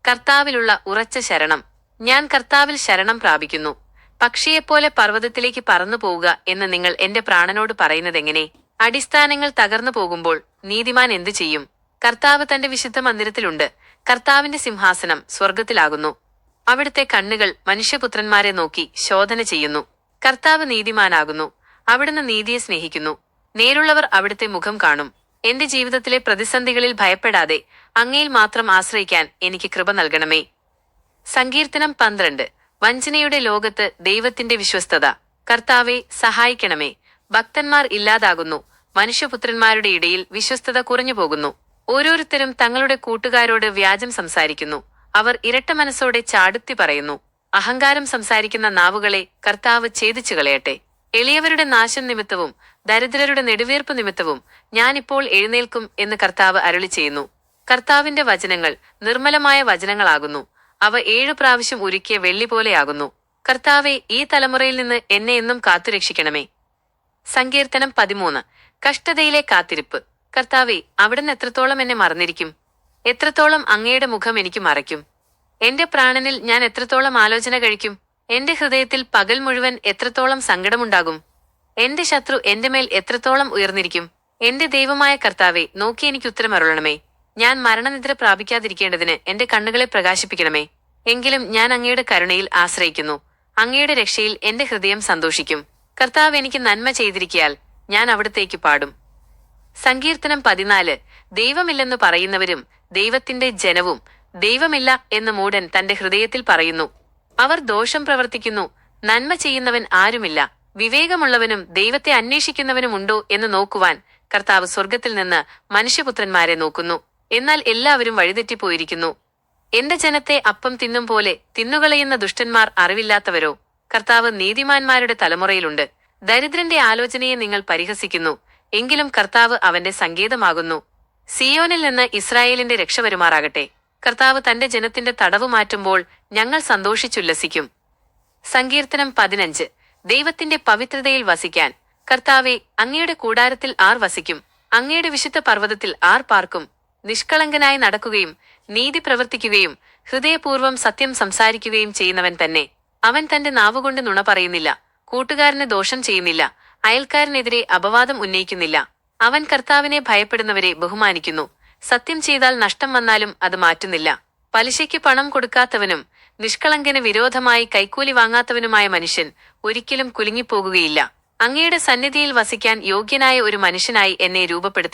കർത്താവിലുള്ള ഉറച്ച ശരണം. ഞാൻ കർത്താവിൽ ശരണം പ്രാപിക്കുന്നു. പക്ഷിയെപ്പോലെ പർവ്വതത്തിലേക്ക് പറന്നു പോവുക എന്ന് നിങ്ങൾ എന്റെ പ്രാണനോട് പറയുന്നതെങ്ങനെ? അടിസ്ഥാനങ്ങൾ തകർന്നു പോകുമ്പോൾ നീതിമാൻ എന്തു ചെയ്യും? കർത്താവ് തന്റെ വിശുദ്ധ മന്ദിരത്തിലുണ്ട്. കർത്താവിന്റെ സിംഹാസനം സ്വർഗത്തിലാകുന്നു. അവിടുത്തെ കണ്ണുകൾ മനുഷ്യപുത്രന്മാരെ നോക്കി ശോധന ചെയ്യുന്നു. കർത്താവ് നീതിമാനാകുന്നു. അവിടുന്ന് നീതിയെ സ്നേഹിക്കുന്നു. നേരുള്ളവർ അവിടുത്തെ മുഖം കാണും. എന്റെ ജീവിതത്തിലെ പ്രതിസന്ധികളിൽ ഭയപ്പെടാതെ അങ്ങയിൽ മാത്രം ആശ്രയിക്കാൻ എനിക്ക് കൃപ നൽകണമേ. സങ്കീർത്തനം 12. വഞ്ചനയുടെ ലോകത്ത് ദൈവത്തിന്റെ വിശ്വസ്തത. കർത്താവെ, സഹായിക്കണമേ. ഭക്തന്മാർ ഇല്ലാതാകുന്നു. മനുഷ്യപുത്രന്മാരുടെ ഇടയിൽ വിശ്വസ്തത കുറഞ്ഞുപോകുന്നു. ഓരോരുത്തരും തങ്ങളുടെ കൂട്ടുകാരോട് വ്യാജം സംസാരിക്കുന്നു. അവർ ഇരട്ട മനസ്സോടെ ചാടുത്തി പറയുന്നു. അഹങ്കാരം സംസാരിക്കുന്ന നാവുകളെ കർത്താവ് ഛേദിച്ചു കളയട്ടെ. എളിയവരുടെ നാശം നിമിത്തവും ദരിദ്രരുടെ നെടുവീർപ്പ് നിമിത്തവും ഞാനിപ്പോൾ എഴുന്നേൽക്കും എന്ന് കർത്താവ് അരുളി ചെയ്യുന്നു. കർത്താവിന്റെ വചനങ്ങൾ നിർമ്മലമായ വചനങ്ങളാകുന്നു. അവ 7 പ്രാവശ്യം ഉരുക്കിയ വെള്ളി പോലെയാകുന്നു. കർത്താവെ, ഈ തലമുറയിൽ നിന്ന് എന്നെ എന്നും കാത്തുരക്ഷിക്കണമേ. സങ്കീർത്തനം 13. കഷ്ടതയിലെ കാത്തിരിപ്പ്. കർത്താവെ, അവിടുന്ന് എത്രത്തോളം എന്നെ മറന്നിരിക്കും? എത്രത്തോളം അങ്ങയുടെ മുഖം എനിക്ക് മറയ്ക്കും? എന്റെ പ്രാണനിൽ ഞാൻ എത്രത്തോളം ആലോചന കഴിക്കും? എന്റെ ഹൃദയത്തിൽ പകൽ മുഴുവൻ എത്രത്തോളം സങ്കടമുണ്ടാകും? എന്റെ ശത്രു എന്റെ മേൽ എത്രത്തോളം ഉയർന്നിരിക്കും? എന്റെ ദൈവമായ കർത്താവെ, നോക്കി എനിക്ക് ഉത്തരമരുളണമേ. ഞാൻ മരണനിദ്ര പ്രാപിക്കാതിരിക്കേണ്ടതിന് എന്റെ കണ്ണുകളെ പ്രകാശിപ്പിക്കണമേ. എങ്കിലും ഞാൻ അങ്ങയുടെ കരുണയിൽ ആശ്രയിക്കുന്നു. അങ്ങയുടെ രക്ഷയിൽ എന്റെ ഹൃദയം സന്തോഷിക്കും. കർത്താവ് എനിക്ക് നന്മ ചെയ്തിരിക്കയാൽ ഞാൻ അവിടത്തേക്ക് പാടും. സങ്കീർത്തനം 14. ദൈവമില്ലെന്ന് പറയുന്നവരും ദൈവത്തിന്റെ ജനവും. ദൈവമില്ല എന്ന് മൂഢൻ തന്റെ ഹൃദയത്തിൽ പറയുന്നു. അവർ ദോഷം പ്രവർത്തിക്കുന്നു. നന്മ ചെയ്യുന്നവൻ ആരുമില്ല. വിവേകമുള്ളവനും ദൈവത്തെ അന്വേഷിക്കുന്നവനുമുണ്ടോ എന്ന് നോക്കുവാൻ കർത്താവ് സ്വർഗത്തിൽ നിന്ന് മനുഷ്യപുത്രന്മാരെ നോക്കുന്നു. എന്നാൽ എല്ലാവരും വഴിതെറ്റിപ്പോയിരിക്കുന്നു. എന്റെ ജനത്തെ അപ്പം തിന്നും പോലെ തിന്നുകളയുന്ന ദുഷ്ടന്മാർ അറിവില്ലാത്തവരോ? കർത്താവ് നീതിമാന്മാരുടെ തലമുറയിലുണ്ട്. ദരിദ്രന്റെ ആലോചനയെ നിങ്ങൾ പരിഹസിക്കുന്നു. എങ്കിലും കർത്താവ് അവന്റെ സങ്കേതമാകുന്നു. സിയോനിൽ നിന്ന് ഇസ്രായേലിന്റെ രക്ഷ വരുമാറാകട്ടെ. കർത്താവ് തന്റെ ജനത്തിന്റെ തടവ് മാറ്റുമ്പോൾ ഞങ്ങൾ സന്തോഷിച്ചുല്ലസിക്കും. സങ്കീർത്തനം 15. ദൈവത്തിന്റെ പവിത്രതയിൽ വസിക്കാൻ. കർത്താവെ, അങ്ങയുടെ കൂടാരത്തിൽ ആർ വസിക്കും? അങ്ങയുടെ വിശുദ്ധ പർവ്വതത്തിൽ ആർ പാർക്കും? നിഷ്കളങ്കനായി നടക്കുകയും നീതി പ്രവർത്തിക്കുകയും ഹൃദയപൂർവ്വം സത്യം സംസാരിക്കുകയും ചെയ്യുന്നവൻ തന്നെ. അവൻ തന്റെ നാവുകൊണ്ട് നുണ പറയുന്നില്ല. കൂട്ടുകാരന് ദോഷം ചെയ്യുന്നില്ല. അയൽക്കാരനെതിരെ അപവാദം ഉന്നയിക്കുന്നില്ല. അവൻ കർത്താവിനെ ഭയപ്പെടുന്നവരെ ബഹുമാനിക്കുന്നു. സത്യം ചെയ്താൽ നഷ്ടം വന്നാലും അത് മാറ്റുന്നില്ല. പലിശയ്ക്ക് പണം കൊടുക്കാത്തവനും നിഷ്കളങ്കന് വിരോധമായി കൈക്കൂലി വാങ്ങാത്തവനുമായ മനുഷ്യൻ ഒരിക്കലും കുലുങ്ങിപ്പോകുകയില്ല. അങ്ങയുടെ സന്നിധിയിൽ വസിക്കാൻ യോഗ്യനായ ഒരു മനുഷ്യനായി എന്നെ രൂപപ്പെടുത്ത